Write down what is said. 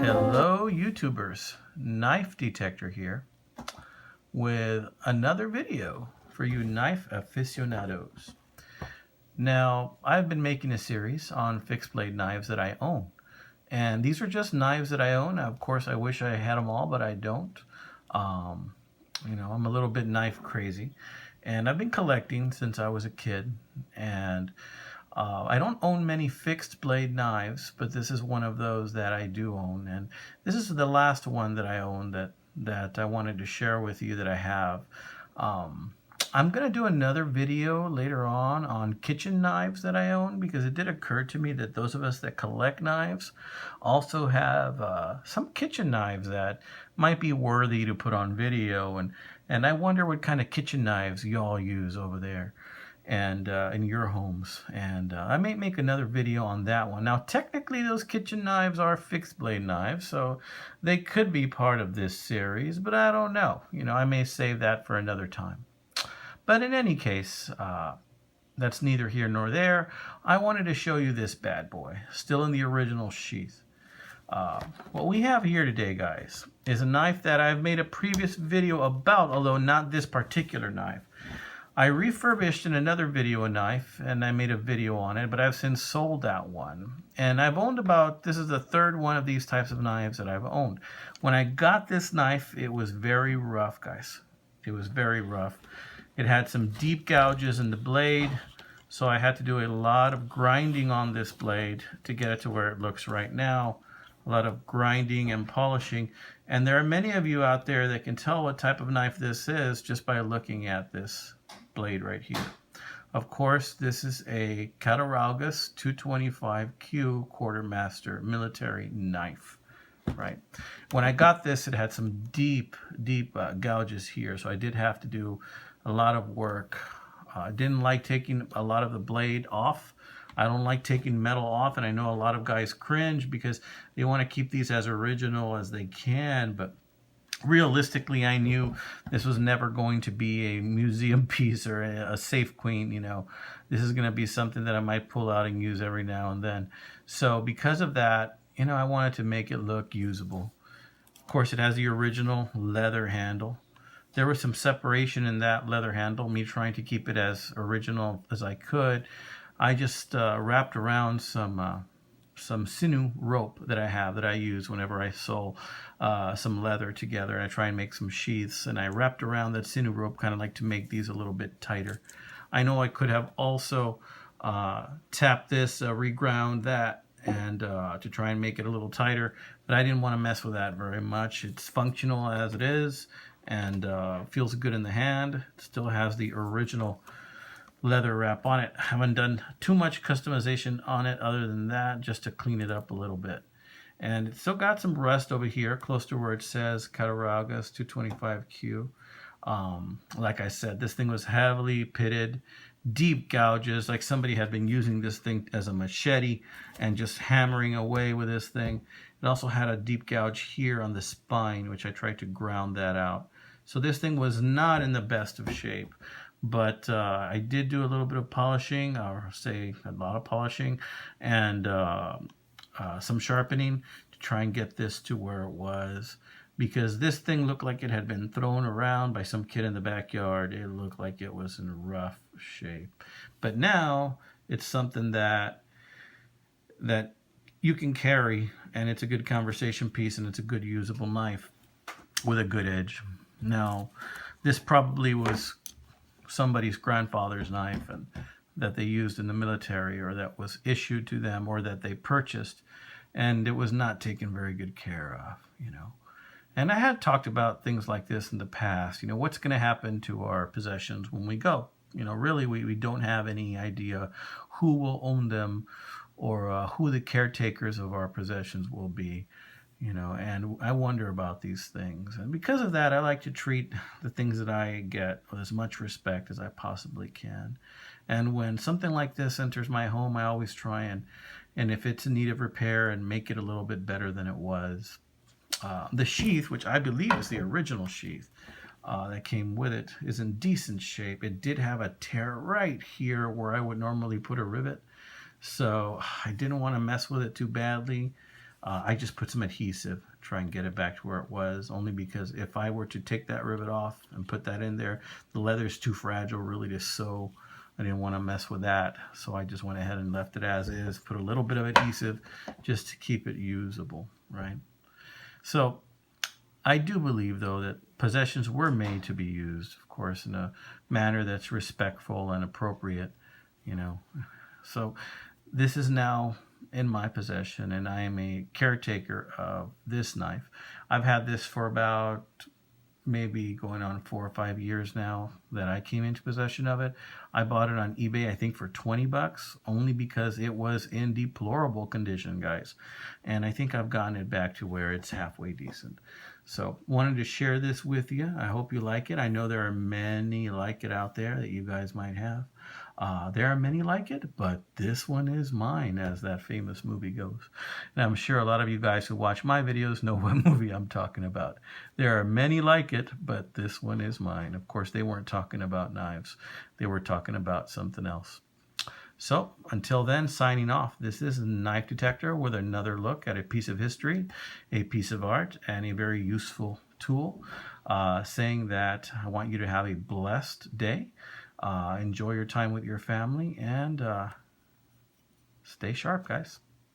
Hello YouTubers, Knife Detector here with another video for you knife aficionados. Now, I've been making a series on fixed blade knives that I own, and these are just knives that I own. Of course, I wish I had them all, but I don't. I'm a little bit knife crazy, and I've been collecting since I was a kid, and I don't own many fixed blade knives, but this is one of those that I do own, and this is the last one that I own that I wanted to share with you that I have. I'm going to do another video later on kitchen knives that I own, because it did occur to me that those of us that collect knives also have some kitchen knives that might be worthy to put on video, and I wonder what kind of kitchen knives you all use over there and in your homes, and I may make another video on that one. Now, technically those kitchen knives are fixed blade knives, so they could be part of this series, but I don't know. I may save that for another time. But in any case, that's neither here nor there. I wanted to show you this bad boy, still in the original sheath. What we have here today, guys, is a knife that I've made a previous video about, although not this particular knife. I refurbished in another video a knife, and I made a video on it, but I've since sold that one. And I've owned this is the third one of these types of knives that I've owned. When I got this knife, it was very rough, guys. It was very rough. It had some deep gouges in the blade, so I had to do a lot of grinding on this blade to get it to where it looks right now. A lot of grinding and polishing. And there are many of you out there that can tell what type of knife this is just by looking at this blade right here. Of course, this is a Cattaraugus 225Q quartermaster military knife, right? When I got this, it had some deep gouges here, so I did have to do a lot of work. I didn't like taking a lot of the blade off. I don't like taking metal off, and I know a lot of guys cringe because they want to keep these as original as they can, but realistically, I knew this was never going to be a museum piece or a safe queen. This is going to be something that I might pull out and use every now and then. So because of that, I wanted to make it look usable. Of course, it has the original leather handle. There was some separation in that leather handle, me trying to keep it as original as I could. I just wrapped around some sinew rope that I use whenever I sew some leather together, and I try and make some sheaths, and I wrapped around that sinew rope kind of like to make these a little bit tighter. I know I could have also tapped this, reground that, and to try and make it a little tighter, but I didn't want to mess with that very much. It's functional as it is, and feels good in the hand. It still has the original leather wrap on it. I haven't done too much customization on it other than that, just to clean it up a little bit. And it's still got some rust over here close to where it says Cattaraugus 225Q. Like I said, this thing was heavily pitted, deep gouges, like somebody had been using this thing as a machete and just hammering away with this thing. It also had a deep gouge here on the spine, which I tried to ground that out. So this thing was not in the best of shape. But I did do a little bit of polishing, or say a lot of polishing, and some sharpening to try and get this to where it was. Because this thing looked like it had been thrown around by some kid in the backyard. It looked like it was in rough shape. But now it's something that you can carry, and it's a good conversation piece, and it's a good usable knife with a good edge. Now, this probably was somebody's grandfather's knife and that they used in the military, or that was issued to them, or that they purchased, and it was not taken very good care of. And I had talked about things like this in the past. What's going to happen to our possessions when we go? Really, we don't have any idea who will own them, or who the caretakers of our possessions will be. And I wonder about these things. And because of that, I like to treat the things that I get with as much respect as I possibly can. And when something like this enters my home, I always try and if it's in need of repair, and make it a little bit better than it was. The sheath, which I believe is the original sheath that came with it, is in decent shape. It did have a tear right here where I would normally put a rivet. So I didn't want to mess with it too badly. I just put some adhesive, try and get it back to where it was, only because if I were to take that rivet off and put that in there, the leather's too fragile really to sew. I didn't want to mess with that, so I just went ahead and left it as is, put a little bit of adhesive just to keep it usable, right? So I do believe, though, that possessions were made to be used, of course, in a manner that's respectful and appropriate, you know. So this is now in my possession, and I am a caretaker of this knife. I've had this for about maybe going on 4 or 5 years now that I came into possession of it. I bought it on eBay, I think for 20 bucks, only because it was in deplorable condition, guys. And I think I've gotten it back to where it's halfway decent. So wanted to share this with you. I hope you like it. I know there are many like it out there that you guys might have. There are many like it, but this one is mine, as that famous movie goes. And I'm sure a lot of you guys who watch my videos know what movie I'm talking about. There are many like it, but this one is mine. Of course, they weren't talking about knives. They were talking about something else. So, until then, signing off. This is Knife Detector with another look at a piece of history, a piece of art, and a very useful tool. Saying that I want you to have a blessed day. Enjoy your time with your family, and stay sharp, guys.